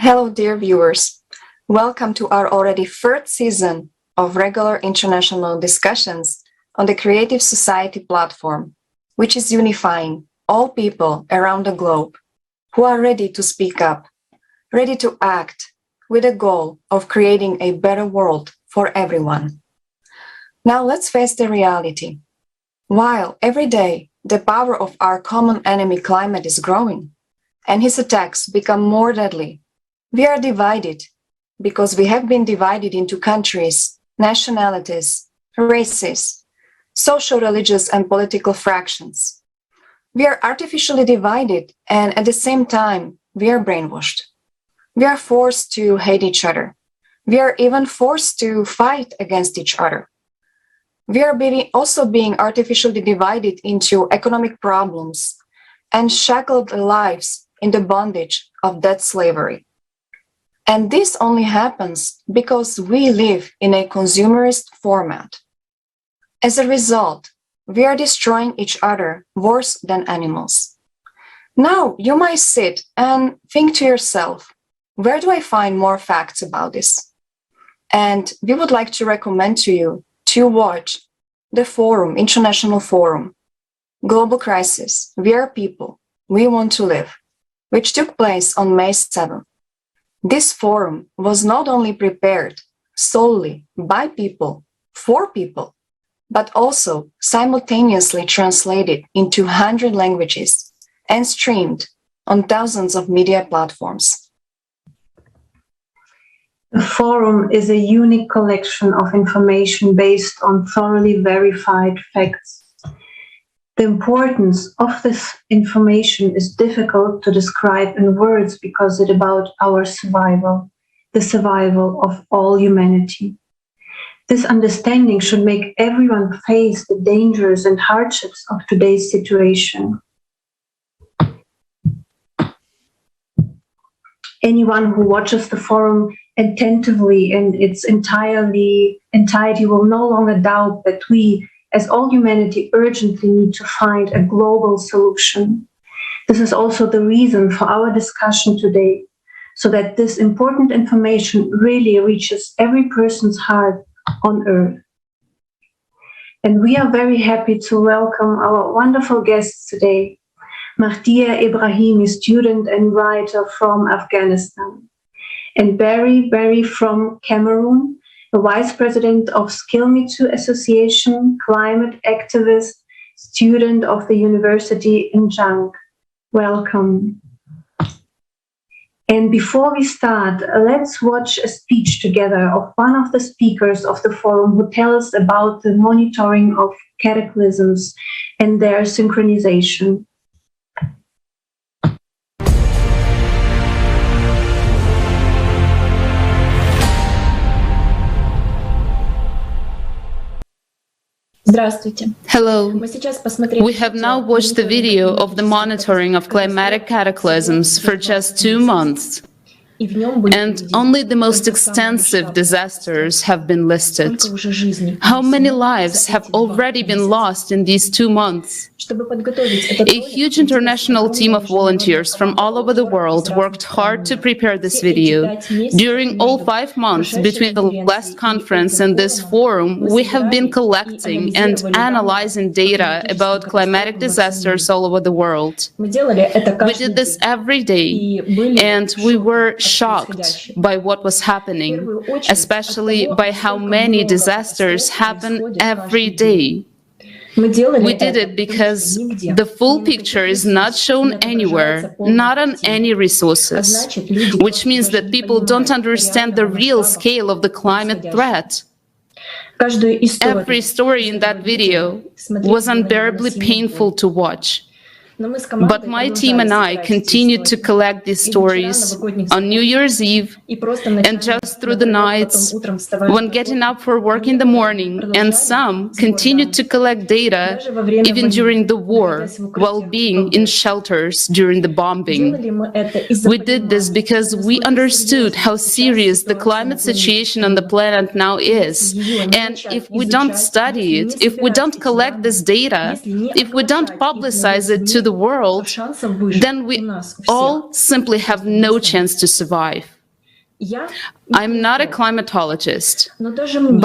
Hello, dear viewers. Welcome to our already third season of regular international discussions on the Creative Society platform, which is unifying all people around the globe who are ready to speak up, ready to act with the goal of creating a better world for everyone. Now let's face the reality. While every day the power of our common enemy climate is growing and his attacks become more deadly, we are divided because we have been divided into countries, nationalities, races, social, religious, and political fractions. We are artificially divided, and at the same time, we are brainwashed. We are forced to hate each other. We are even forced to fight against each other. We are also being artificially divided into economic problems and shackled lives in the bondage of debt slavery. And this only happens because we live in a consumerist format. As a result, we are destroying each other worse than animals. Now, you might sit and think to yourself, where do I find more facts about this? And we would like to recommend to you to watch the forum, international forum, Global Crisis, We Are People, We Want to Live, which took place on May 7th. This forum was not only prepared solely by people, for people, but also simultaneously translated into 100 languages and streamed on thousands of media platforms. The forum is a unique collection of information based on thoroughly verified facts. The importance of this information is difficult to describe in words because it's about our survival, the survival of all humanity. This understanding should make everyone face the dangers and hardships of today's situation. Anyone who watches the forum attentively in its entirety will no longer doubt that we, as all humanity, urgently need to find a global solution. This is also the reason for our discussion today, so that this important information really reaches every person's heart on earth. And we are very happy to welcome our wonderful guests today, Mahdia Ebrahimi, student and writer from Afghanistan, and Barry from Cameroon, the Vice President of SKILLMETOO Association, climate activist, student of the University in Dschang. Welcome. And before we start, let's watch a speech together of one of the speakers of the forum who tells about the monitoring of cataclysms and their synchronization. Hello. We have now watched the video of the monitoring of climatic cataclysms for just 2 months. And only the most extensive disasters have been listed. How many lives have already been lost in these 2 months? A huge international team of volunteers from all over the world worked hard to prepare this video. During all 5 months between the last conference and this forum, we have been collecting and analyzing data about climatic disasters all over the world. We did this every day, and we were shocked by what was happening, especially by how many disasters happen every day. We did it because the full picture is not shown anywhere, not on any resources, which means that people don't understand the real scale of the climate threat. Every story in that video was unbearably painful to watch. But my team and I continued to collect these stories on New Year's Eve and just through the nights when getting up for work in the morning, and some continued to collect data even during the war while being in shelters during the bombing. We did this because we understood how serious the climate situation on the planet now is. And if we don't study it, if we don't collect this data, if we don't publicize it to the the world, then we all simply have no chance to survive. I'm not a climatologist,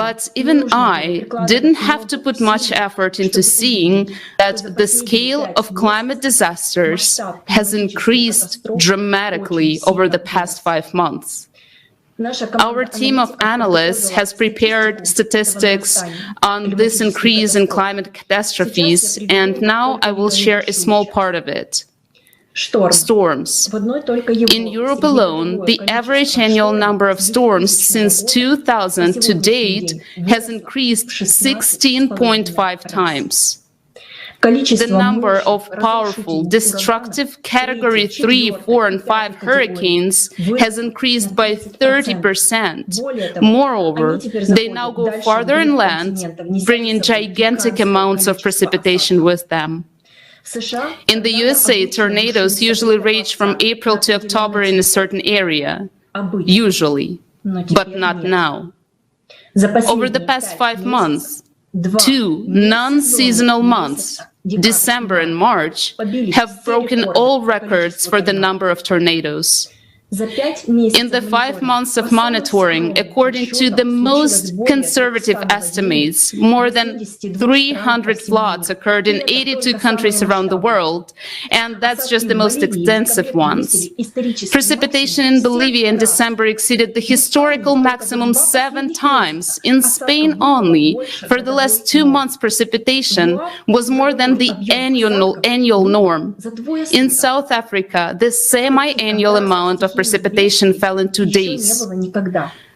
but even I didn't have to put much effort into seeing that the scale of climate disasters has increased dramatically over the past 5 months. Our team of analysts has prepared statistics on this increase in climate catastrophes, and now I will share a small part of it. Storms. In Europe alone, the average annual number of storms since 2000 to date has increased 16.5 times. The number of powerful, destructive Category 3, 4, and 5 hurricanes has increased by 30%. Moreover, they now go farther inland, bringing gigantic amounts of precipitation with them. In the USA, tornadoes usually rage from April to October in a certain area, usually, but not now. Over the past 5 months, 2 non-seasonal months, December and March, have broken all records for the number of tornadoes. In the 5 months of monitoring, according to the most conservative estimates, more than 300 floods occurred in 82 countries around the world, and that's just the most extensive ones. Precipitation in Bolivia in December exceeded the historical maximum 7 times. In Spain only, for the last 2 months, precipitation was more than the annual norm. In South Africa, the semi-annual amount of precipitation fell in 2 days.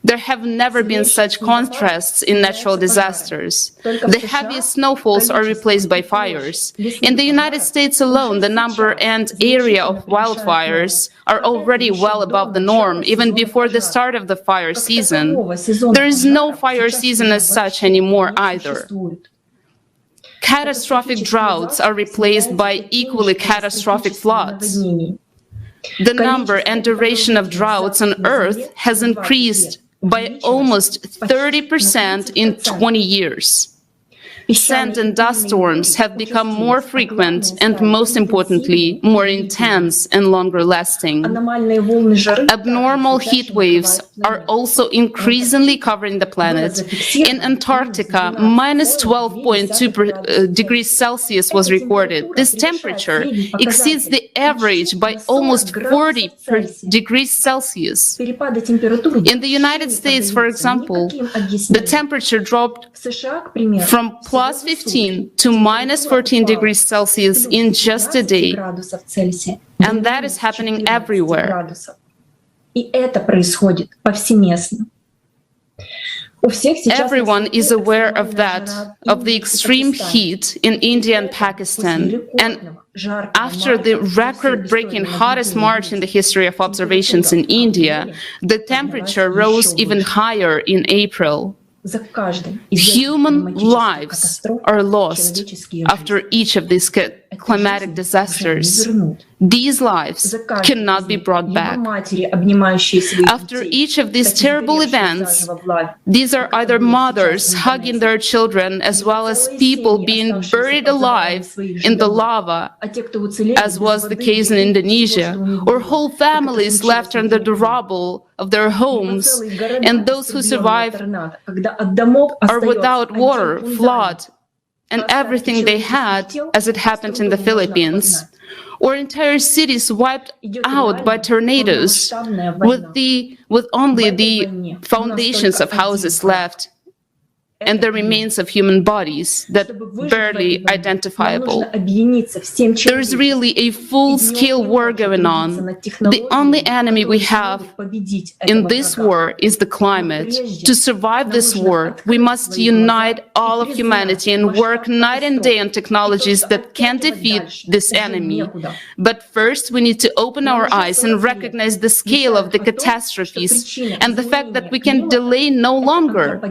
There have never been such contrasts in natural disasters. The heaviest snowfalls are replaced by fires. In the United States alone, the number and area of wildfires are already well above the norm, even before the start of the fire season. There is no fire season as such anymore either. Catastrophic droughts are replaced by equally catastrophic floods. The number and duration of droughts on Earth has increased by almost 30% in 20 years. Sand and dust storms have become more frequent and, most importantly, more intense and longer lasting. Abnormal heat waves are also increasingly covering the planet. In Antarctica, minus 12.2 degrees Celsius was recorded. This temperature exceeds the average by almost 40 degrees Celsius. In the United States, for example, the temperature dropped from plus 15 to minus 14 degrees Celsius in just a day. And that is happening everywhere. Everyone is aware of that, of the extreme heat in India and Pakistan. And after the record-breaking hottest March in the history of observations in India, the temperature rose even higher in April. Human lives are lost after each of these climatic disasters. These lives cannot be brought back. After each of these terrible events, these are either mothers hugging their children, as well as people being buried alive in the lava, as was the case in Indonesia, or whole families left under the rubble of their homes, and those who survive are without water, flood, and everything they had, as it happened in the Philippines, or entire cities wiped out by tornadoes, with only the foundations of houses left, and the remains of human bodies that barely identifiable. There is really a full-scale war going on. The only enemy we have in this war is the climate. To survive this war, we must unite all of humanity and work night and day on technologies that can defeat this enemy. But first, we need to open our eyes and recognize the scale of the catastrophes and the fact that we can delay no longer.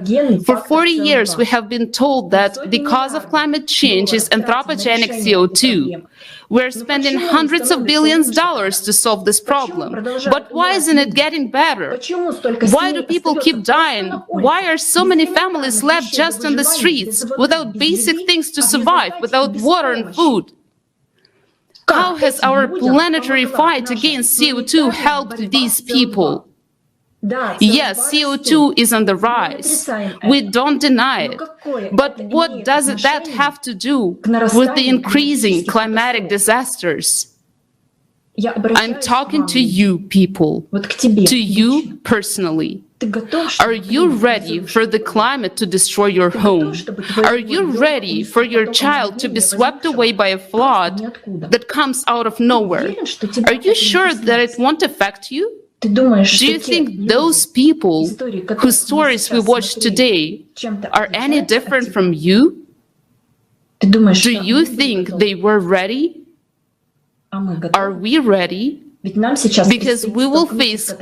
For 40 years, we have been told that the cause of climate change is anthropogenic CO2. We're spending hundreds of billions of dollars to solve this problem. But why isn't it getting better? Why do people keep dying? Why are so many families left just on the streets, without basic things to survive, without water and food? How has our planetary fight against CO2 helped these people? Yes, CO2 is on the rise. We don't deny it. But what does that have to do with the increasing climatic disasters? I'm talking to you, people, to you personally. Are you ready for the climate to destroy your home? Are you ready for your child to be swept away by a flood that comes out of nowhere? Are you sure that it won't affect you? Do you think those people whose stories we watch today are any different from you? Do you think they were ready? Are we ready? Because we will face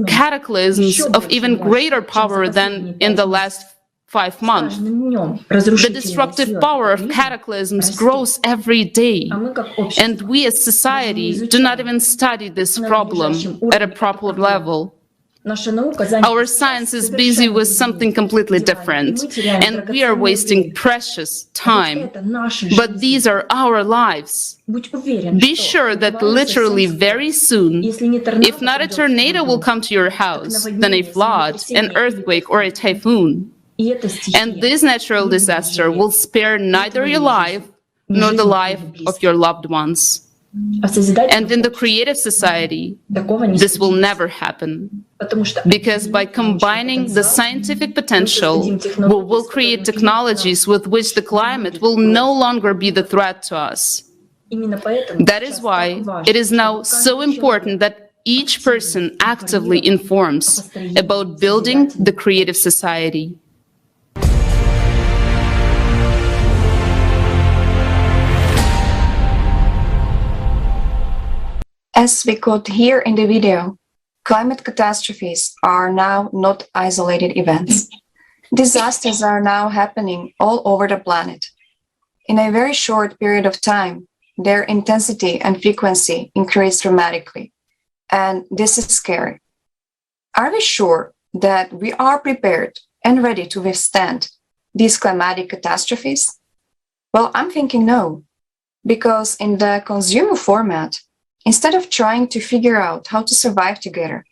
cataclysms of even greater power than in the last 5 months. The disruptive power of cataclysms grows every day, and we as society do not even study this problem at a proper level. Our science is busy with something completely different, and we are wasting precious time. But these are our lives. Be sure that literally very soon, if not a tornado will come to your house, then a flood, an earthquake, or a typhoon. And this natural disaster will spare neither your life nor the life of your loved ones. And in the creative society, this will never happen. Because by combining the scientific potential, we will create technologies with which the climate will no longer be the threat to us. That is why it is now so important that each person actively informs about building the creative society. As we could hear in the video, climate catastrophes are now not isolated events. Disasters are now happening all over the planet. In a very short period of time, their intensity and frequency increase dramatically, and this is scary. Are we sure that we are prepared and ready to withstand these climatic catastrophes? Well, I'm thinking no, because in the consumer format, instead of trying to figure out how to survive together,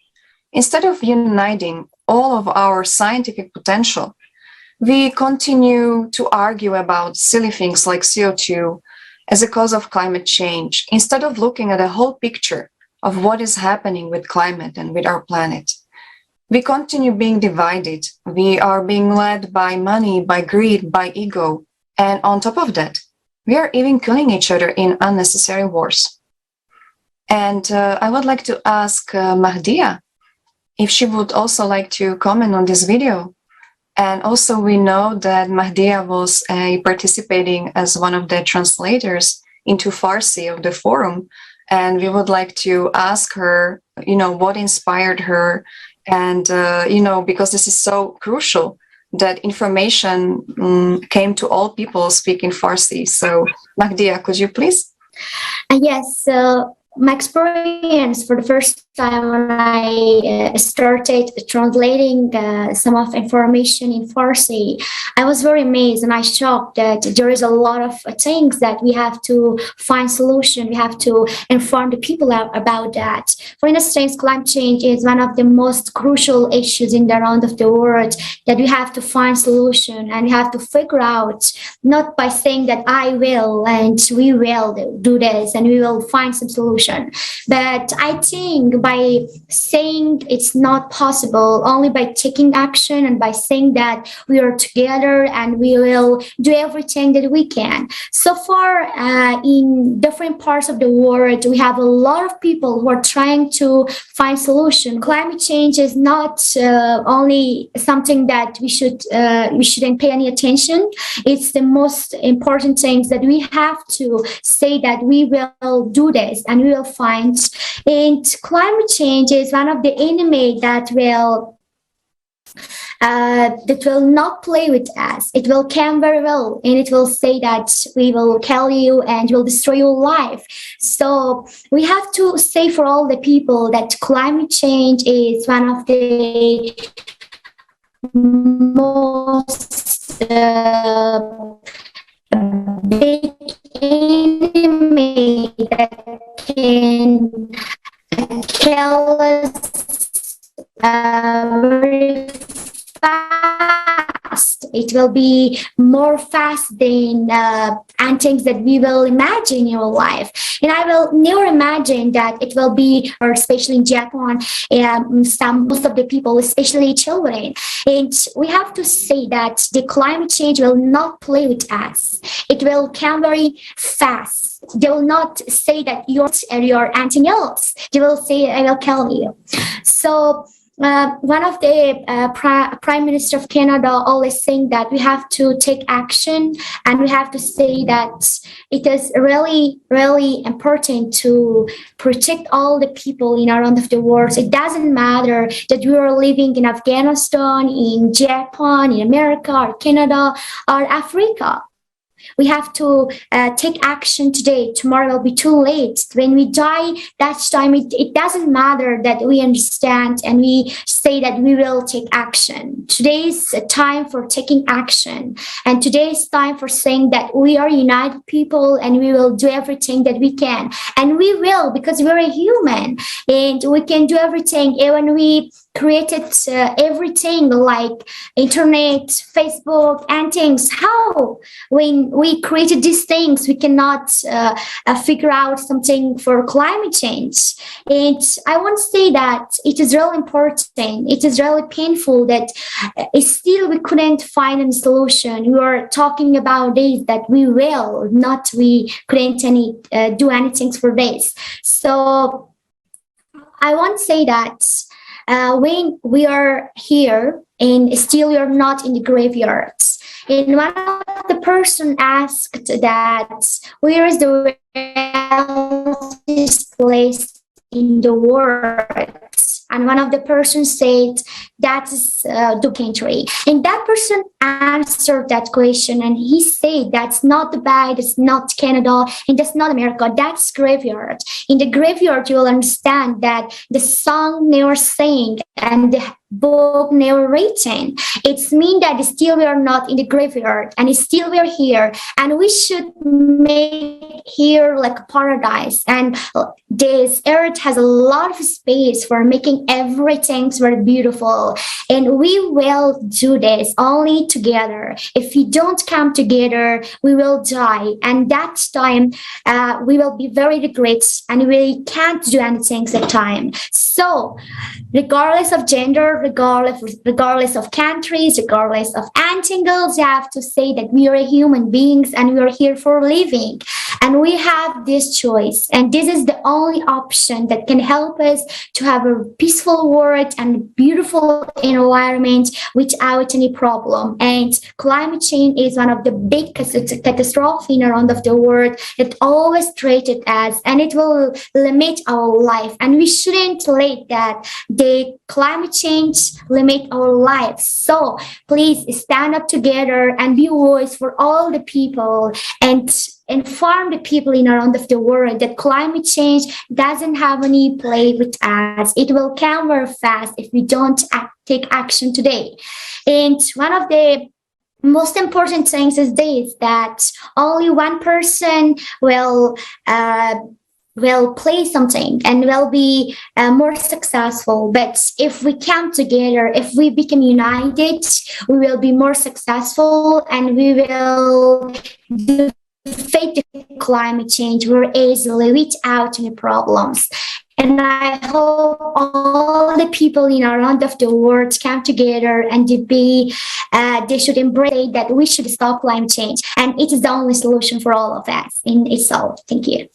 instead of uniting all of our scientific potential, we continue to argue about silly things like CO2 as a cause of climate change, instead of looking at the whole picture of what is happening with climate and with our planet. We continue being divided. We are being led by money, by greed, by ego. And on top of that, we are even killing each other in unnecessary wars. And I would like to ask Mahdia if she would also like to comment on this video. And also we know that Mahdia was participating as one of the translators into Farsi of the forum. And we would like to ask her, what inspired her. And, because this is so crucial that information came to all people speaking Farsi. So Mahdia, could you please? Yes. My experience for the first time when I started translating some of information in Farsi, I was very amazed and I shocked that there is a lot of things that we have to find solution. We have to inform the people about that. For instance, climate change is one of the most crucial issues in the round of the world that we have to find solution, and we have to figure out, not by saying that I will and we will do this and we will find some solution. But I think by saying it's not possible, only by taking action and by saying that we are together and we will do everything that we can. So far, in different parts of the world, we have a lot of people who are trying to find solution. Climate change is not only something that we shouldn't pay any attention. It's the most important things that we have to say that we will do this and we will find. And climate change is one of the enemy that will not play with us. It will come very well, and it will say that we will kill you and will destroy your life. So we have to say for all the people that climate change is one of the most big enemy that can kill us very fast. It will be more fast than and things that we will imagine in our life. And I will never imagine that it will be, or especially in Japan, most of the people, especially children. And we have to say that the climate change will not play with us. It will come very fast. They will not say that you're anything else. They will say, I will kill you. So one of the Prime Minister of Canada always saying that we have to take action, and we have to say that it is really, really important to protect all the people in around of the world. It doesn't matter that we are living in Afghanistan, in Japan, in America, or Canada, or Africa. We have to take action today. Tomorrow will be too late. When we die, that time it doesn't matter that we understand and we say that we will take action. Today is a time for taking action. And today is time for saying that we are united people and we will do everything that we can. And we will, because we're a human and we can do everything. Even we created everything like internet, Facebook, and things. How? When we created these things, we cannot figure out something for climate change. And I want to say that it is really important. It is really painful that still we couldn't find any solution. We are talking about this, that we couldn't do anything for this. So I want to say that when we are here and still we are not in the graveyards. And one of the person asked that, where is the wealthiest place in the world? And one of the persons said, that is the country. And that person answered that question and he said, that's not Dubai, that's not Canada, and that's not America, that's graveyard. In the graveyard, you will understand that the song never sang and the book never written. It's mean that still we are not in the graveyard and still we are here, and we should make here like a paradise. And this earth has a lot of space for making everything very beautiful, and we will do this only together. If we don't come together, we will die, and that time we will be very regrets and we can't do anything at that time. So regardless of gender, regardless of countries, regardless of anything else, you have to say that we are human beings and we are here for living. And we have this choice. And this is the only option that can help us to have a peaceful world and beautiful environment without any problem. And climate change is one of the big catastrophes around of the world that always treated us, and it will limit our life. And we shouldn't let that the climate change limit our lives. So please stand up together and be a voice for all the people and inform the people in around of the world that climate change doesn't have any play with us. It will come very fast if we don't take action today. And one of the most important things is this, that only one person will play something and will be more successful. But if we come together, if we become united, we will be more successful and we will defeat the climate change very easily without any problems. And I hope all the people in around of the world come together and they should embrace that we should stop climate change. And it is the only solution for all of us in itself. Thank you.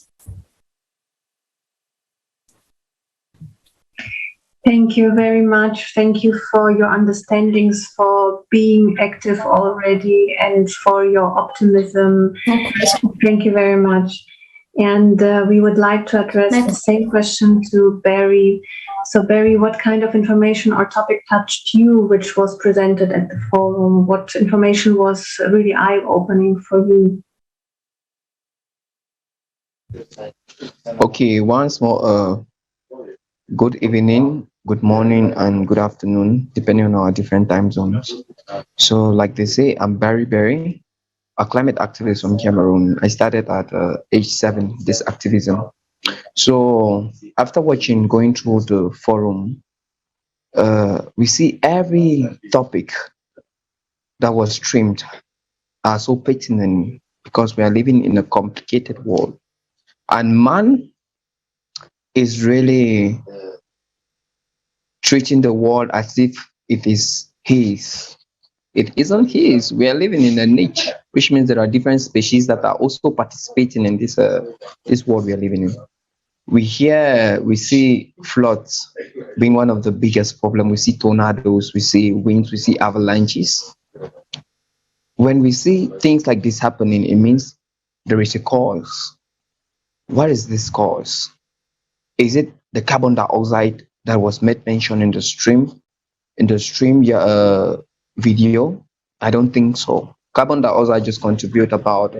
Thank you very much. Thank you for your understandings, for being active already, and for your optimism. Thank you very much. And we would like to address the same question to Barry. So Barry, what kind of information or topic touched you, which was presented at the forum? What information was really eye-opening for you? Okay, once more, good evening, good morning, and good afternoon, depending on our different time zones. So like they say, I'm Barry. a climate activist from Cameroon. I started at age 7, this activism. So after going through the forum, we see every topic that was streamed are so pertinent because we are living in a complicated world. And man is really treating the world as if it is his. It isn't his. We are living in a niche, which means there are different species that are also participating in this world we are living in. We see floods being one of the biggest problems. We see tornadoes, we see winds, we see avalanches. When we see things like this happening, it means there is a cause. What is this cause? Is it the carbon dioxide that was made mention in the stream video? I don't think so. Carbon dioxide just contribute about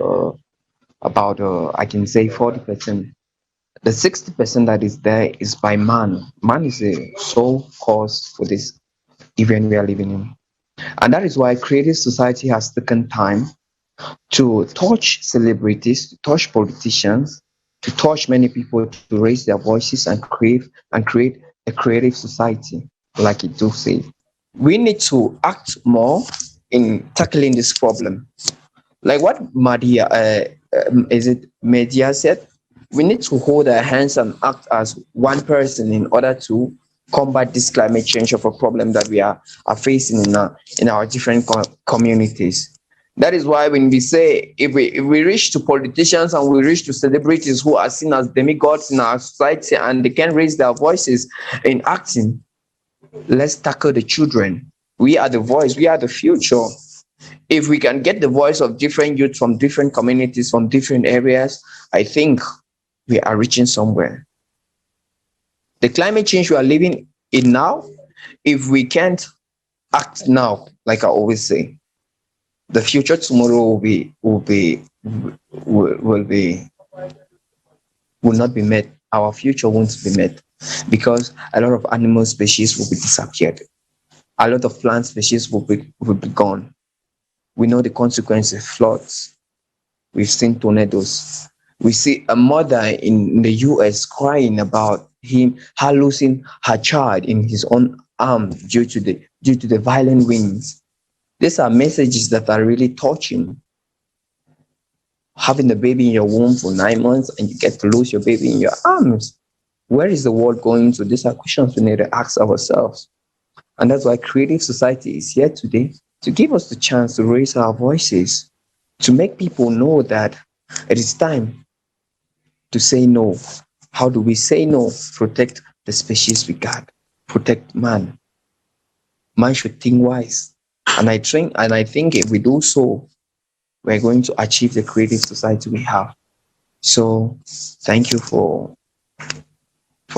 I can say 40%. The 60% that is there is by man. Man is the sole cause for this event we are living in. And that is why creative society has taken time to touch celebrities, to touch politicians, to touch many people, to raise their voices and create a creative society, like it do say. We need to act more in tackling this problem. Like what Mahdia said, we need to hold our hands and act as one person in order to combat this climate change of a problem that we are facing in our different communities. That is why when we say, if we reach to politicians and we reach to celebrities who are seen as demigods in our society and they can raise their voices in acting, let's tackle the children. We are the voice, we are the future. If we can get the voice of different youth from different communities, from different areas, I think we are reaching somewhere. The climate change we are living in now, if we can't act now, like I always say, the future tomorrow will not be met. Our future won't be met because a lot of animal species will be disappeared. A lot of plant species will be gone. We know the consequences of floods. We've seen tornadoes. We see a mother in the US crying about her losing her child in his own arms due to the violent winds. These are messages that are really touching. Having a baby in your womb for 9 months and you get to lose your baby in your arms. Where is the world going to? These are questions we need to ask ourselves. And that's why creative society is here today to give us the chance to raise our voices, to make people know that it is time to say no. How do we say no? Protect the species we got. Protect man. Man should think wise. And I think if we do so, we're going to achieve the creative society we have. So thank you for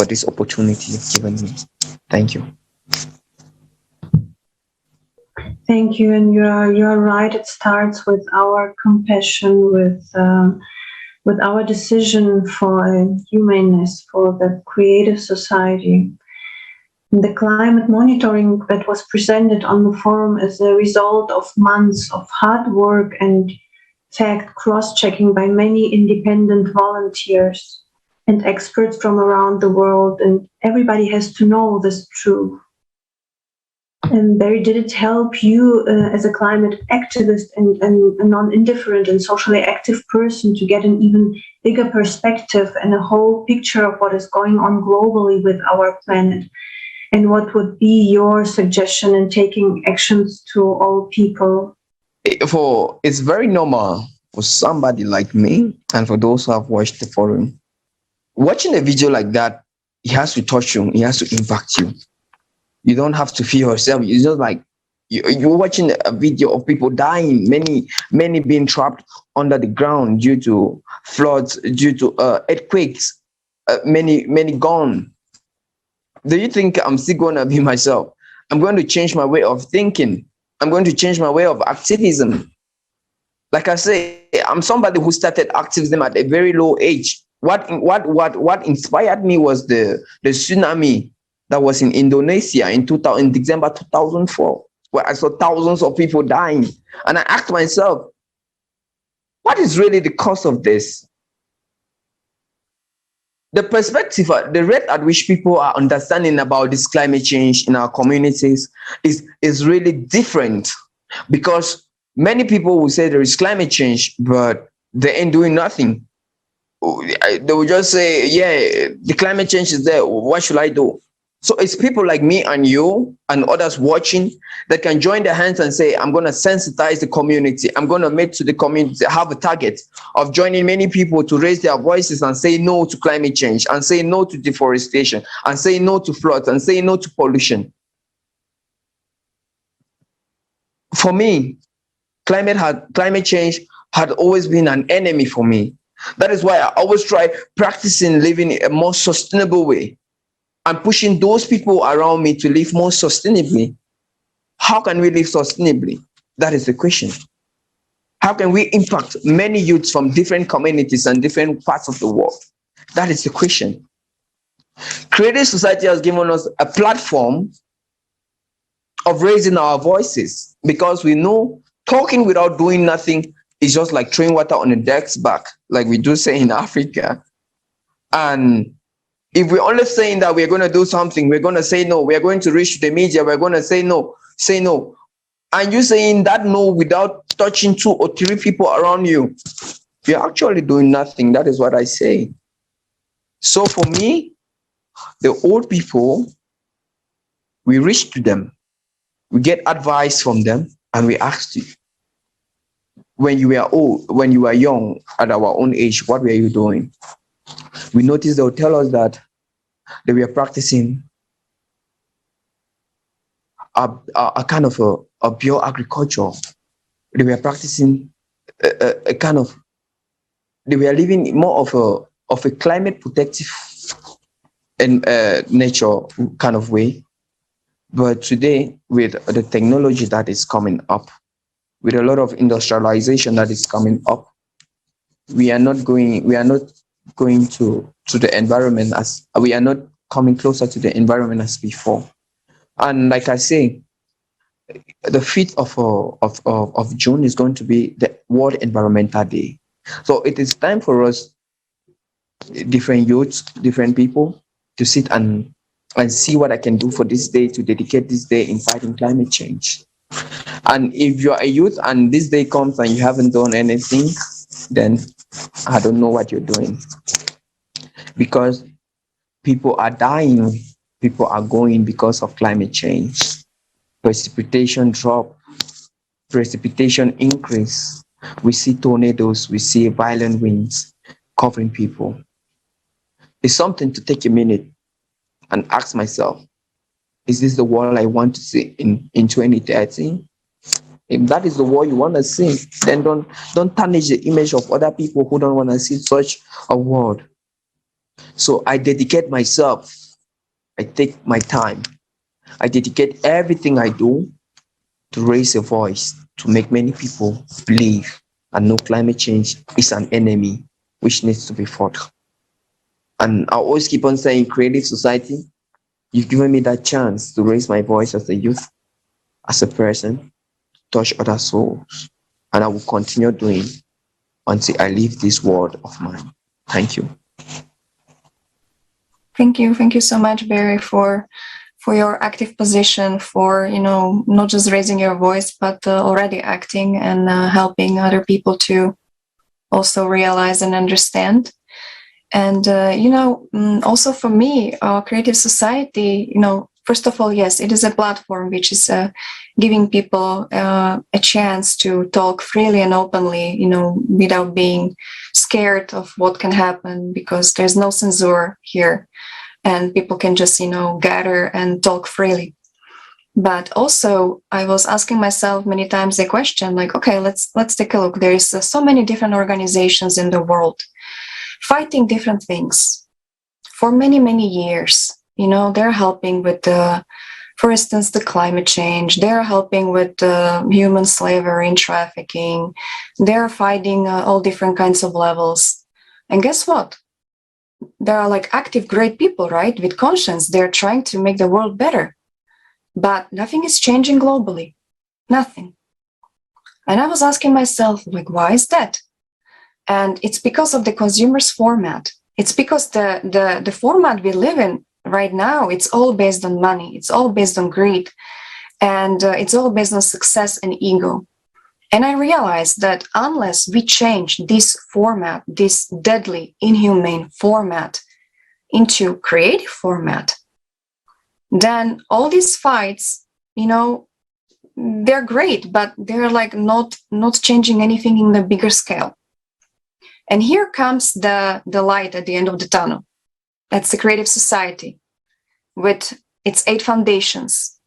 this opportunity you've given me. Thank you. Thank you, and you're right. It starts with our compassion, with our decision for humanness, for the creative society. The climate monitoring that was presented on the forum is a result of months of hard work and fact cross-checking by many independent volunteers and experts from around the world, and everybody has to know this truth. And Barry, did it help you as a climate activist and a non-indifferent and socially active person to get an even bigger perspective and a whole picture of what is going on globally with our planet? And what would be your suggestion in taking actions to all people? It's very normal for somebody like me and for those who have watched the forum. Watching a video like that, it has to touch you, it has to impact you. You don't have to fear yourself. It's just like you're watching a video of people dying, many being trapped under the ground due to floods, due to earthquakes, many gone. Do you think I'm still going to be myself? I'm going to change my way of thinking. I'm going to change my way of activism. Like I say, I'm somebody who started activism at a very low age. What inspired me was the tsunami that was in Indonesia in December 2004, where I saw thousands of people dying. And I asked myself, what is really the cause of this? The perspective, the rate at which people are understanding about this climate change in our communities is really different, because many people will say there is climate change, but they ain't doing nothing. They will just say, yeah, the climate change is there. What should I do? So it's people like me and you and others watching that can join their hands and say, I'm going to sensitize the community. I'm going to make to the community, have a target of joining many people to raise their voices and say no to climate change, and say no to deforestation, and say no to floods, and say no to pollution. For me, climate change had always been an enemy for me. That is why I always try practicing living a more sustainable way and pushing those people around me to live more sustainably. How can we live sustainably? That is the question. How can we impact many youths from different communities and different parts of the world? That is the question. Creative Society has given us a platform of raising our voices, because we know talking without doing nothing is just like throwing water on a duck's back, like we do say in Africa. And if we're only saying that we're going to do something, we're going to say no, we're going to reach the media, we're going to say no. And you saying that no without touching 2 or 3 people around you, you're actually doing nothing. That is what I say. So for me, the old people, we reach to them, we get advice from them, and we ask you, when you were old, when you were young, at our own age, what were you doing? We noticed they'll tell us that they were practicing a kind of a pure agriculture. They were practicing a kind of, they were living more of a climate protective and nature kind of way. But today, with the technology that is coming up, with a lot of industrialization that is coming up, we are not going to the environment as we are not coming closer to the environment as before. And like I say, the 5th of June is going to be the World Environmental Day. So it is time for us, different youths, different people, to sit and see what I can do for this day, to dedicate this day in fighting climate change. And if you're a youth and this day comes and you haven't done anything, then I don't know what you're doing. Because people are dying, people are going because of climate change. Precipitation drop, precipitation increase. We see tornadoes, we see violent winds covering people. It's something to take a minute and ask myself, is this the world I want to see in 2030? If that is the world you want to see, then don't tarnish the image of other people who don't want to see such a world. So I dedicate myself, I take my time, I dedicate everything I do to raise a voice, to make many people believe and know climate change is an enemy which needs to be fought. And I always keep on saying, Creative Society, you've given me that chance to raise my voice as a youth, as a person, touch other souls, and I will continue doing until I leave this world of mine. Thank you. Thank you so much, Barry, for your active position, for not just raising your voice, but already acting and helping other people to also realize and understand. And also for me, Creative Society, first of all, yes, it is a platform which is giving people a chance to talk freely and openly, without being scared of what can happen, because there's no censure here and people can just, gather and talk freely. But also I was asking myself many times the question, like, okay, let's take a look. There is so many different organizations in the world fighting different things for many, many years. They're helping with for instance, the climate change. They're helping with human slavery and trafficking. They're fighting all different kinds of levels. And guess what? There are like active, great people, right? With conscience. They're trying to make the world better. But nothing is changing globally. Nothing. And I was asking myself, like, why is that? And it's because of the consumerist format. It's because the format we live in right now, it's all based on money. It's all based on greed. And it's all based on success and ego. And I realized that unless we change this format, this deadly, inhumane format into creative format, then all these fights, you know, they're great, but they're like not changing anything in the bigger scale. And here comes the light at the end of the tunnel. That's the creative society with its 8 foundations,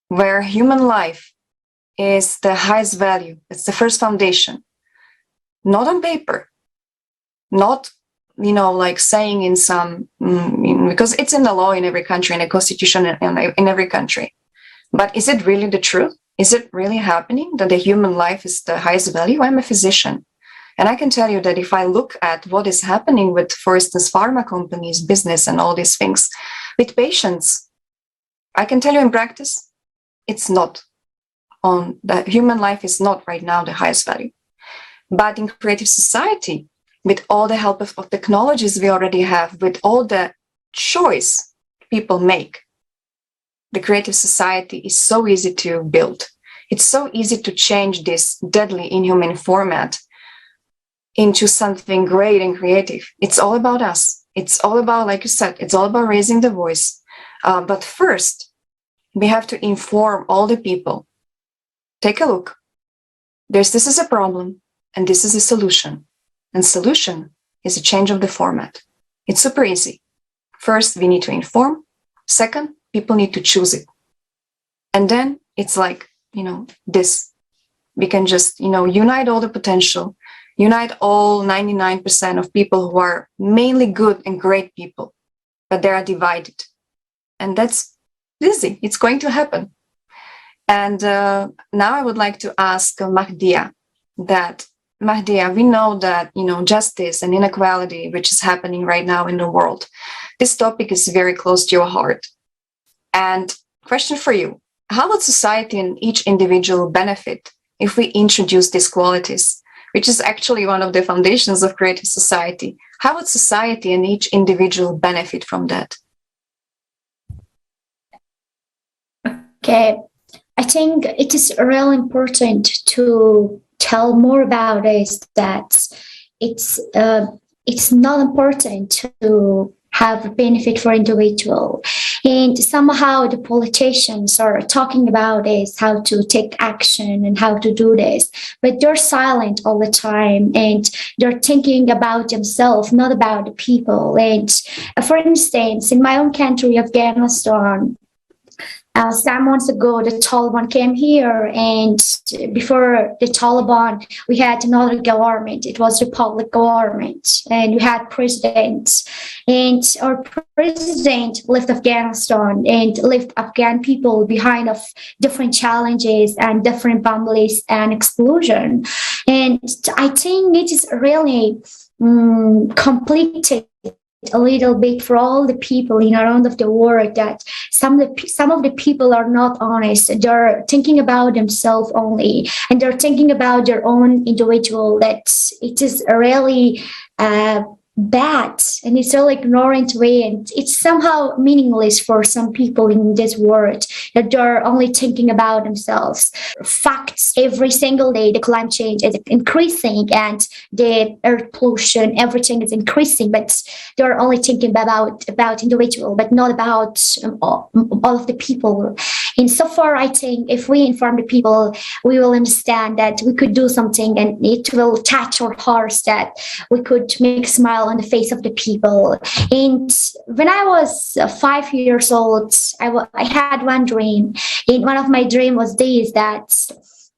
where human life is the highest value. It's the first foundation. Not on paper, not, you know, like saying in some, because it's in the law in every country, in a constitution in every country. But is it really the truth? Is it really happening that the human life is the highest value? I'm a physician. And I can tell you that if I look at what is happening with, for instance, pharma companies, business, and all these things, with patients, I can tell you in practice, it's not on the human life is not right now the highest value. But in creative society, with all the help of technologies we already have, with all the choice people make, the creative society is so easy to build. It's so easy to change this deadly, inhuman format into something great and creative. It's all about us. It's all about, like you said, it's all about raising the voice. But first, we have to inform all the people. Take a look. This is a problem, and this is a solution. And solution is a change of the format. It's super easy. First, we need to inform. Second, people need to choose it. And then it's like, you know, this. We can just, you know, unite all the potential, unite all 99% of people who are mainly good and great people, but they are divided. And that's easy. It's going to happen. And now I would like to ask Mahdia that, Mahdia, we know that, you know, justice and inequality, which is happening right now in the world, this topic is very close to your heart. And question for you, how would society and each individual benefit if we introduce these qualities, which is actually one of the foundations of creative society? How would society and each individual benefit from that? Okay. I think it is really important to tell more about this, that it's not important to have a benefit for individual. And somehow the politicians are talking about this, how to take action and how to do this, but they're silent all the time and they're thinking about themselves, not about the people. And for instance, in my own country, Afghanistan, some months ago, the Taliban came here, and before the Taliban, we had another government. It was Republic government, and we had presidents. And our president left Afghanistan and left Afghan people behind of different challenges and different families and exclusion. And I think it is really completed a little bit for all the people in around of the world, that some of the people are not honest. They're thinking about themselves only, and they're thinking about their own individual. That it is really bad, and it's all ignorant way, and it's somehow meaningless for some people in this world, that they're only thinking about themselves. Facts, every single day the climate change is increasing and the air pollution, everything is increasing, but they're only thinking about individual, but not about all of the people. And so far, I think if we inform the people, we will understand that we could do something, and it will touch our hearts, that we could make a smile on the face of the people. And when I was 5 years old, I had one dream, and one of my dreams was this, that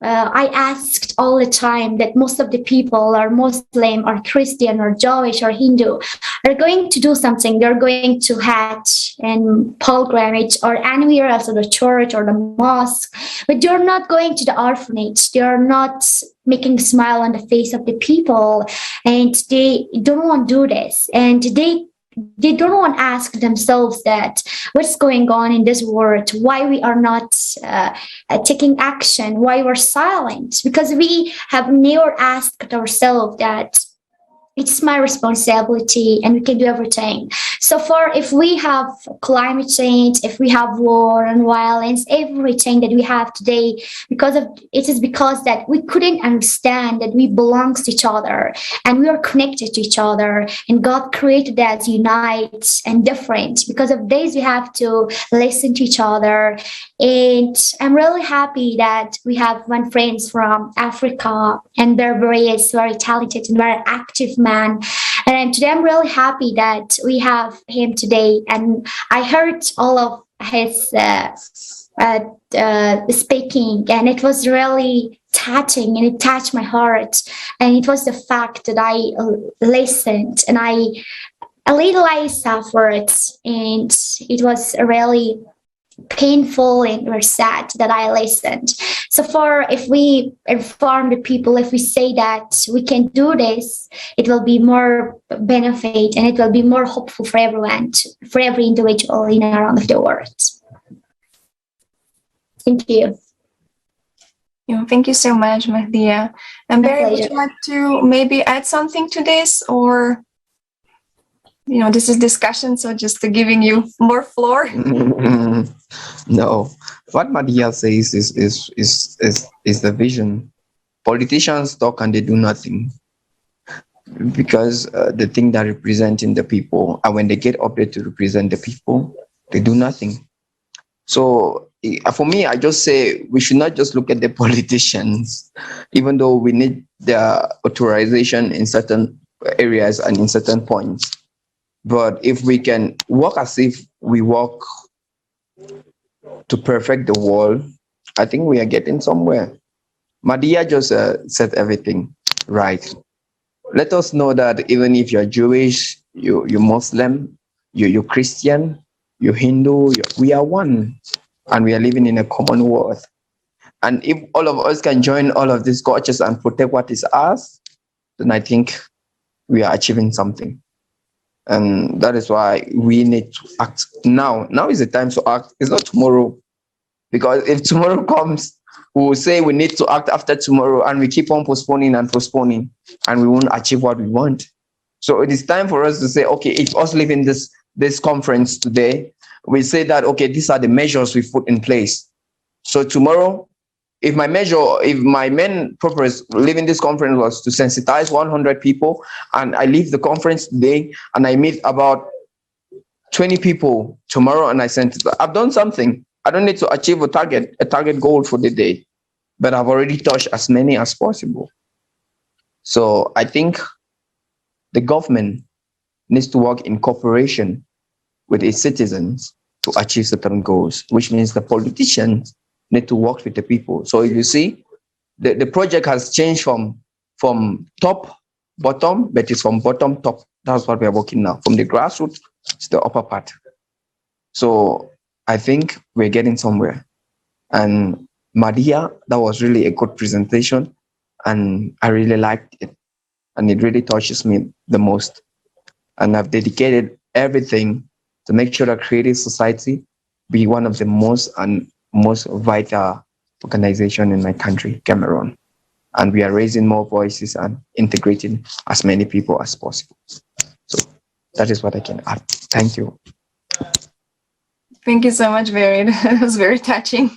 I asked all the time that most of the people are Muslim or Christian or Jewish or Hindu are going to do something. They're going to Hajj and pilgrimage or anywhere else, or the church or the mosque, but they're not going to the orphanage. They're not making a smile on the face of the people, and they don't want to do this. And they don't want to ask themselves that what's going on in this world, why we are not taking action, why we're silent, because we have never asked ourselves that it's my responsibility and we can do everything. So far, if we have climate change, if we have war and violence, everything that we have today, it is because that we couldn't understand that we belong to each other and we are connected to each other, and God created us unite and different. Because of this, we have to listen to each other. And I'm really happy that we have one friend from Africa, and they're very talented and very active man. And today I'm really happy that we have him today. And I heard all of his speaking, and it was really touching, and it touched my heart. And it was the fact that I listened, and a little I suffered, and it was really painful and very sad that I listened. So far, if we inform the people, if we say that we can do this, it will be more benefit, and it will be more hopeful for everyone, for every individual in and around the world. Thank you. Thank you so much, Mahdia. And Barry, would you like to maybe add something to this, or this is discussion, so just giving you more floor? No, what Mahdia says is the vision. Politicians talk and they do nothing, because the thing that representing the people, and when they get up there to represent the people, they do nothing. So for me, I just say we should not just look at the politicians, even though we need their authorization in certain areas and in certain points. But if we can work as if we work to perfect the world, I think we are getting somewhere. Mahdia just said everything right. Let us know that even if you're Jewish, you're Muslim, you're Christian, you're Hindu, we are one, and we are living in a common world. And if all of us can join all of these cultures and protect what is ours, then I think we are achieving something. And that is why we need to act now. Now is the time to act. It's not tomorrow. Because if tomorrow comes, we will say we need to act after tomorrow, and we keep on postponing and postponing, and we won't achieve what we want. So it is time for us to say, okay, if us leaving this conference today, we say that, okay, these are the measures we put in place. So tomorrow, if my main purpose leaving this conference was to sensitize 100 people, and I leave the conference today and I meet about 20 people tomorrow and I sensitize, I've done something. I don't need to achieve a target goal for the day, but I've already touched as many as possible. So I think the government needs to work in cooperation with its citizens to achieve certain goals, which means the politicians need to work with the people. So if you see, the project has changed from top, bottom, but it's from bottom, top. That's what we are working now, from the grassroots to the upper part. So I think we're getting somewhere. And Mahdia, that was really a good presentation, and I really liked it. And it really touches me the most. And I've dedicated everything to make sure that Creative Society be one of the most vital organization in my country, Cameroon. And we are raising more voices and integrating as many people as possible. So that is what I can add. Thank you. Thank you so much, Barry. It was very touching.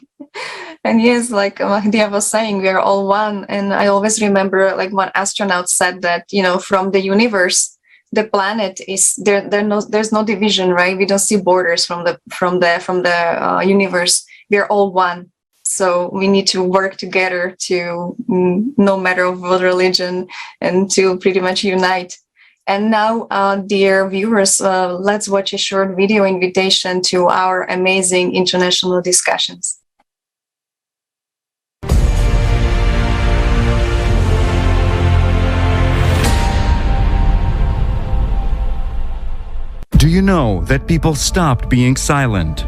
And yes, like Mahdia was saying, we are all one. And I always remember, like, one astronaut said that, from the universe, the planet is there. There's no division, right? We don't see borders from the universe. We are all one. So we need to work together to, no matter what religion, and to pretty much unite. And now, dear viewers, let's watch a short video invitation to our amazing international discussions. Do you know that people stopped being silent?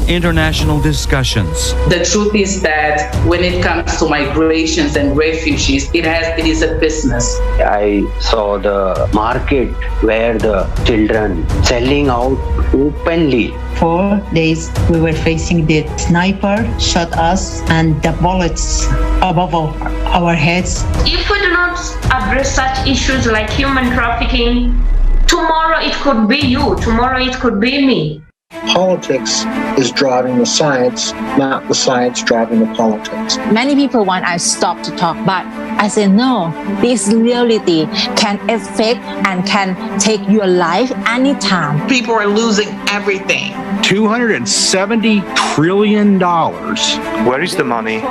international discussions. The truth is that when it comes to migrations and refugees, it is a business. I saw the market where the children selling out openly. 4 days we were facing the sniper shot us and the bullets above our heads. If we do not address such issues like human trafficking, tomorrow it could be you, tomorrow it could be me. Politics is driving the science, not the science driving the politics. Many people want I stop to talk, but I say no, this reality can affect and can take your life anytime. People are losing everything. $270 trillion. Where is the money?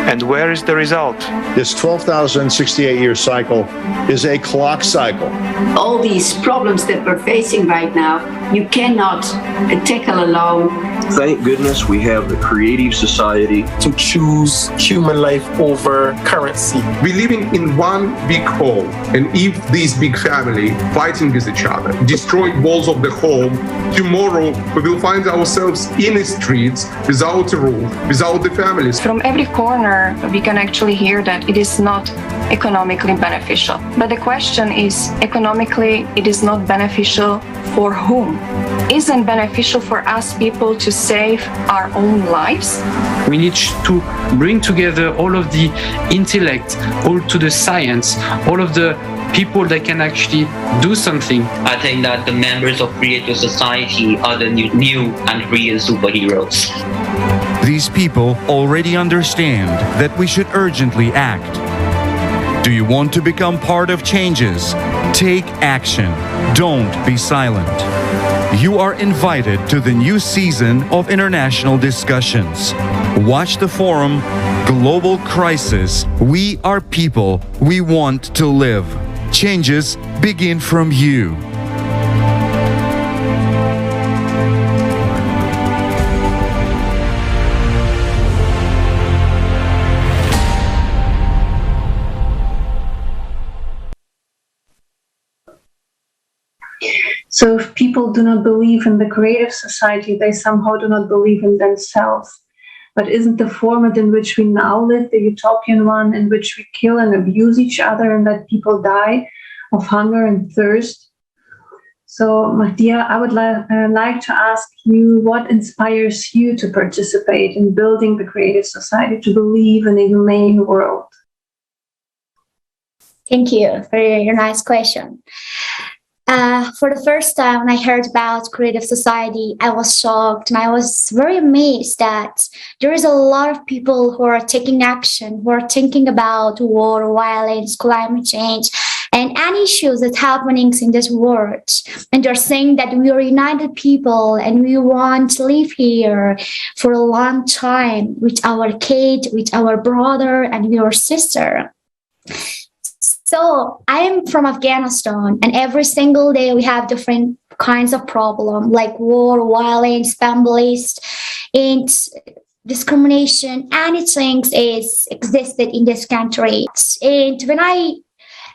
And where is the result? This 12,068-year cycle is a clock cycle. All these problems that we're facing right now, you cannot tackle alone. Thank goodness we have the creative society to choose human life over currency. We're living in one big home, and if this big family fighting with each other, destroying walls of the home, tomorrow we will find ourselves in the streets without a roof, without the families. From every corner, we can actually hear that it is not economically beneficial. But the question is, economically, it is not beneficial for whom? Isn't beneficial for us people to save our own lives? We need to bring together all of the intellect, all to the science, all of the people that can actually do something. I think that the members of creative society are the new and real superheroes. These people already understand that we should urgently act. Do you want to become part of changes? Take action. Don't be silent. You are invited to the new season of international discussions. Watch the forum, Global Crisis. We are people. We want to live. Changes begin from you. So if people do not believe in the creative society, they somehow do not believe in themselves. But isn't the format in which we now live the utopian one in which we kill and abuse each other and let people die of hunger and thirst? So Mahdia, I would like to ask you, what inspires you to participate in building the creative society, to believe in a humane world? Thank you for your nice question. For the first time when I heard about creative society, I was shocked and I was very amazed that there is a lot of people who are taking action, who are thinking about war, violence, climate change, and any issues that's happening in this world. And they're saying that we are united people and we want to live here for a long time with our kid, with our brother, and with our sister. So I am from Afghanistan, and every single day we have different kinds of problems like war, violence, families, and discrimination. Anything is existed in this country. And when I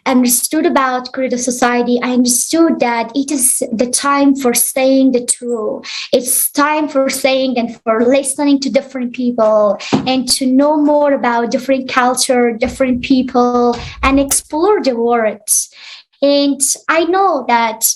understood about creative society, I understood that it is the time for saying the truth. It's time for saying and for listening to different people and to know more about different culture, different people, and explore the world. And I know that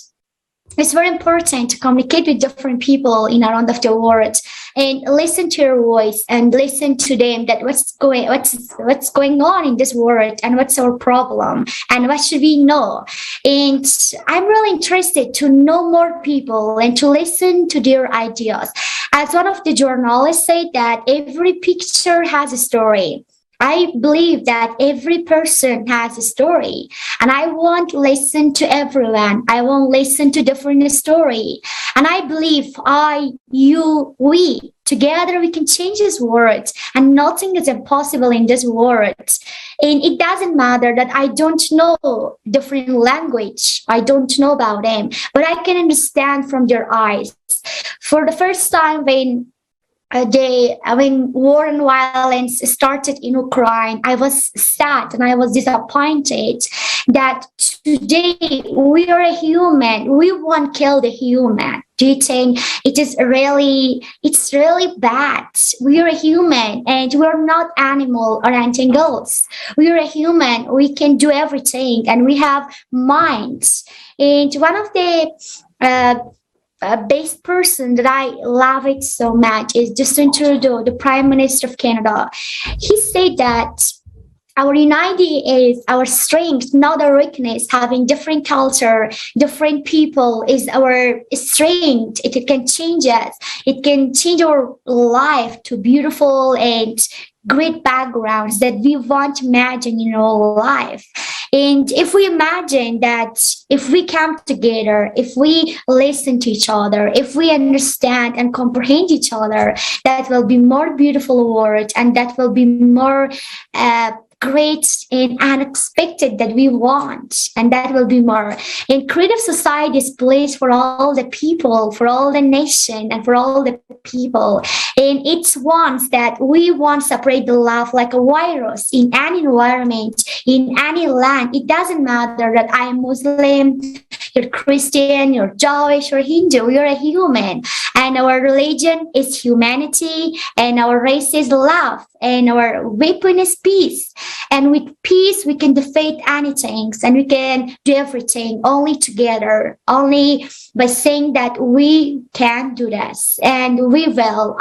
it's very important to communicate with different people in around of the world and listen to your voice and listen to them that what's going on in this world and what's our problem and what should we know. And I'm really interested to know more people and to listen to their ideas. As one of the journalists said that every picture has a story. I believe that every person has a story, and I want to listen to everyone. I want to listen to different story. And I believe we, together we can change this world, and nothing is impossible in this world. And it doesn't matter that I don't know different language. I don't know about them, but I can understand from their eyes. For the first time when war and violence started in Ukraine, I was sad and I was disappointed that today we are a human. We won't kill the human. Do you think it's really bad? We are a human and we're not animal or anything else. We are a human. We can do everything and we have minds. And one of the best person that I love it so much is Justin Trudeau, the Prime Minister of Canada. He said that our unity is our strength, not our weakness. Having different culture, different people is our strength. It can change us. It can change our life to beautiful and great backgrounds that we want to imagine in our life. And if we imagine that if we come together, if we listen to each other, if we understand and comprehend each other, that will be more beautiful world and that will be more great and unexpected that we want, and that will be more. And creative society is place for all the people, for all the nation, and for all the people. And it's wants that we want to separate the love like a virus in any environment, in any land. It doesn't matter that I am Muslim, you're Christian, you're Jewish, or Hindu. You're a human, and our religion is humanity, and our race is love, and our weapon is peace. And with peace, we can defeat anything, and we can do everything only together, only by saying that we can do this, and we will,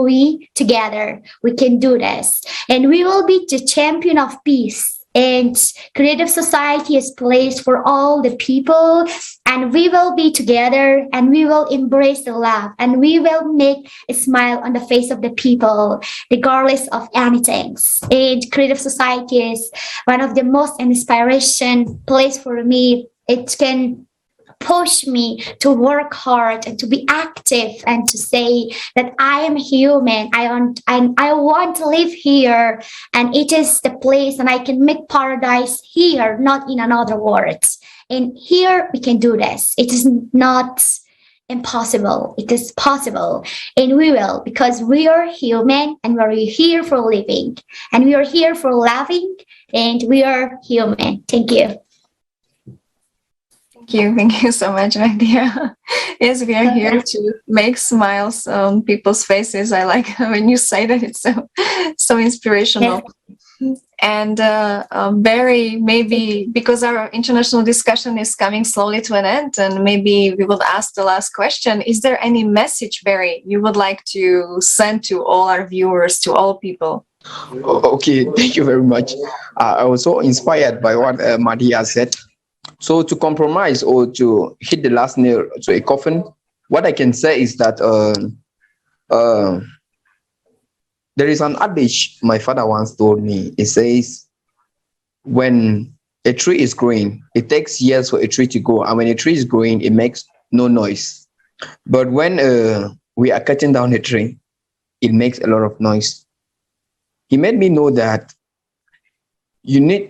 we together, we can do this, and we will be the champion of peace. And creative society is placed for all the people, and we will be together, and we will embrace the love, and we will make a smile on the face of the people, regardless of anything. And creative society is one of the most inspiration place for me. It can push me to work hard and to be active and to say that I am human. I want to live here, and it is the place, and I can make paradise here, not in another world. And here we can do this. It is not impossible. It is possible, and we will, because we are human, and we're here for living, and we are here for loving, and we are human. Thank you. Thank you so much, Mahdia. Yes, we are here to make smiles on people's faces. I like when you say that; it's so inspirational. Yes. And Barry, maybe because our international discussion is coming slowly to an end, and maybe we will ask the last question. Is there any message, Barry, you would like to send to all our viewers, to all people? Okay, thank you very much. I was so inspired by what Mahdia said. So to compromise or to hit the last nail to a coffin, what I can say is that there is an adage my father once told me. It says, when a tree is growing, it takes years for a tree to grow. And when a tree is growing, it makes no noise. But when we are cutting down a tree, it makes a lot of noise. He made me know that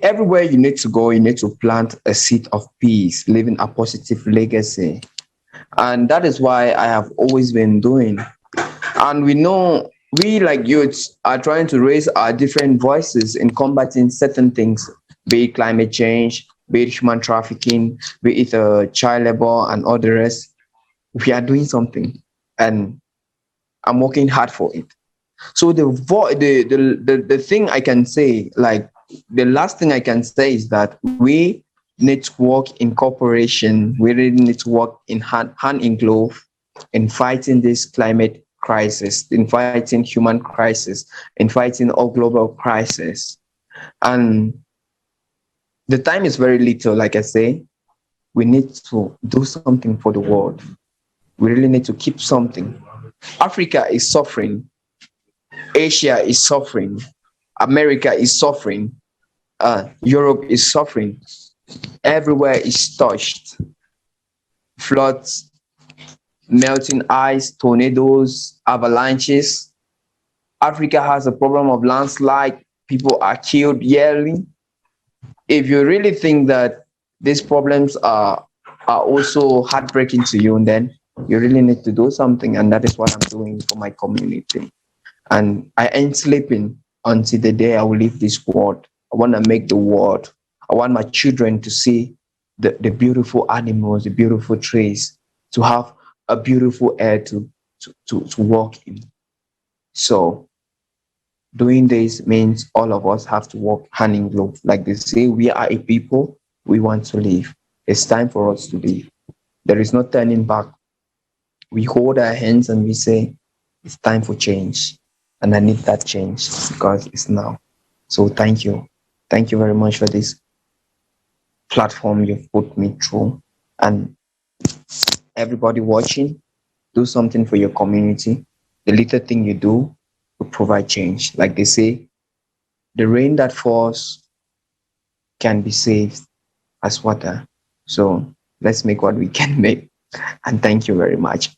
everywhere you need to go, you need to plant a seed of peace, leaving a positive legacy. And that is why I have always been doing. And we know we like youths are trying to raise our different voices in combating certain things, be it climate change, be it human trafficking, be it child labor and all the rest. We are doing something, and I'm working hard for it. So the thing I can say, like, the last thing I can say is that we need to work in cooperation. We really need to work in hand in glove in fighting this climate crisis, in fighting human crisis, in fighting all global crisis. And the time is very little, like I say. We need to do something for the world. We really need to keep something. Africa is suffering. Asia is suffering. America is suffering. Europe is suffering. Everywhere is touched. Floods, melting ice, tornadoes, avalanches. Africa has a problem of landslide. People are killed yearly. If you really think that these problems are also heartbreaking to you, then you really need to do something. And that is what I'm doing for my community. And I ain't sleeping until the day I will leave this world. I want to make the world. I want my children to see the beautiful animals, the beautiful trees, to have a beautiful air to walk in. So doing this means all of us have to work hand in glove. Like they say, we are a people, we want to live. It's time for us to live. There is no turning back. We hold our hands and we say, it's time for change. And I need that change because it's now. So thank you. Thank you very much for this platform you've put me through. And everybody watching, do something for your community. The little thing you do will provide change. Like they say, the rain that falls can be saved as water. So let's make what we can make. And thank you very much,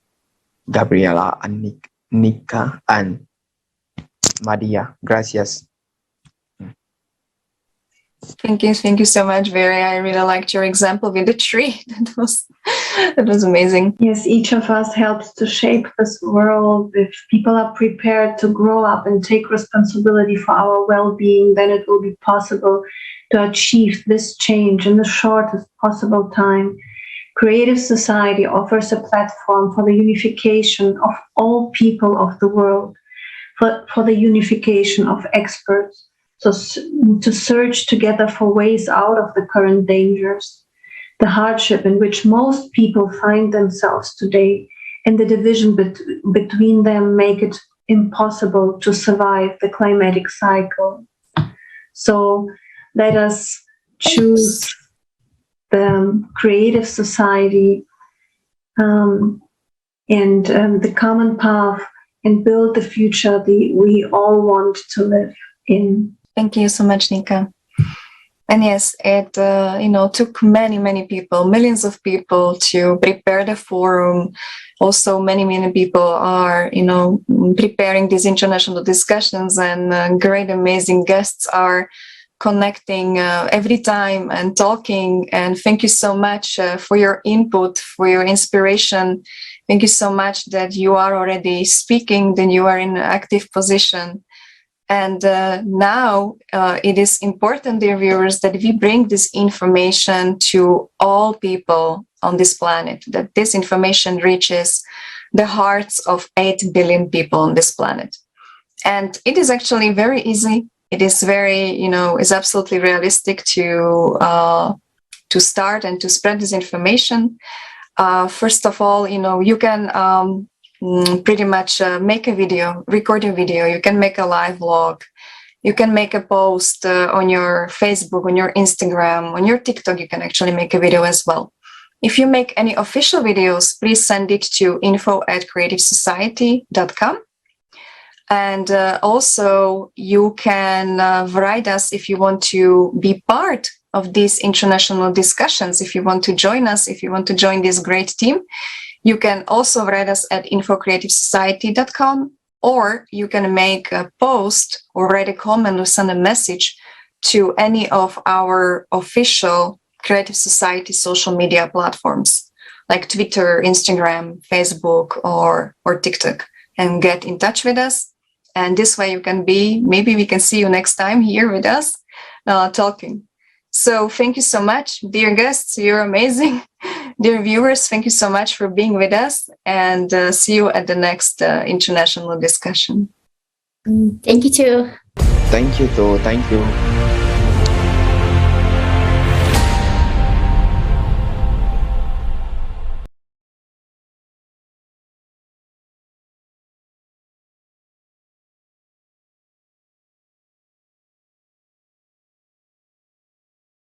Gabriela and Nika and Mahdia. Gracias. Thank you so much, Very. I really liked your example with the tree. That was amazing. Yes, each of us helps to shape this world. If people are prepared to grow up and take responsibility for our well-being, then it will be possible to achieve this change in the shortest possible time. Creative Society offers a platform for the unification of all people of the world, for the unification of experts, so to search together for ways out of the current dangers, the hardship in which most people find themselves today, and the division between them make it impossible to survive the climatic cycle. So let us choose the Creative Society and the common path and build the future we all want to live in. Thank you so much, Nika. And yes, it took many people, millions of people to prepare the forum. Also, many people are, preparing these international discussions, and great, amazing guests are connecting every time and talking. And thank you so much for your input, for your inspiration. Thank you so much that you are already speaking, that you are in an active position. And now it is important, dear viewers, that we bring this information to all people on this planet, that this information reaches the hearts of 8 billion people on this planet. And it is actually very easy. It is very, is absolutely realistic to start and to spread this information. First of all, you can pretty much make a video, record a video. You can make a live vlog. You can make a post on your Facebook, on your Instagram, on your TikTok. You can actually make a video as well. If you make any official videos, please send it to info@creativesociety.com. And also you can write us if you want to be part of these international discussions. If you want to join us, if you want to join this great team, you can also write us at info@creativesociety.com, or you can make a post or write a comment or send a message to any of our official Creative Society social media platforms like Twitter, Instagram, Facebook, or TikTok, and get in touch with us. And this way you can maybe we can see you next time here with us talking. So thank you so much, dear guests. You're amazing. Dear viewers, thank you so much for being with us, and see you at the next international discussion. Thank you too. Thank you too. Thank you.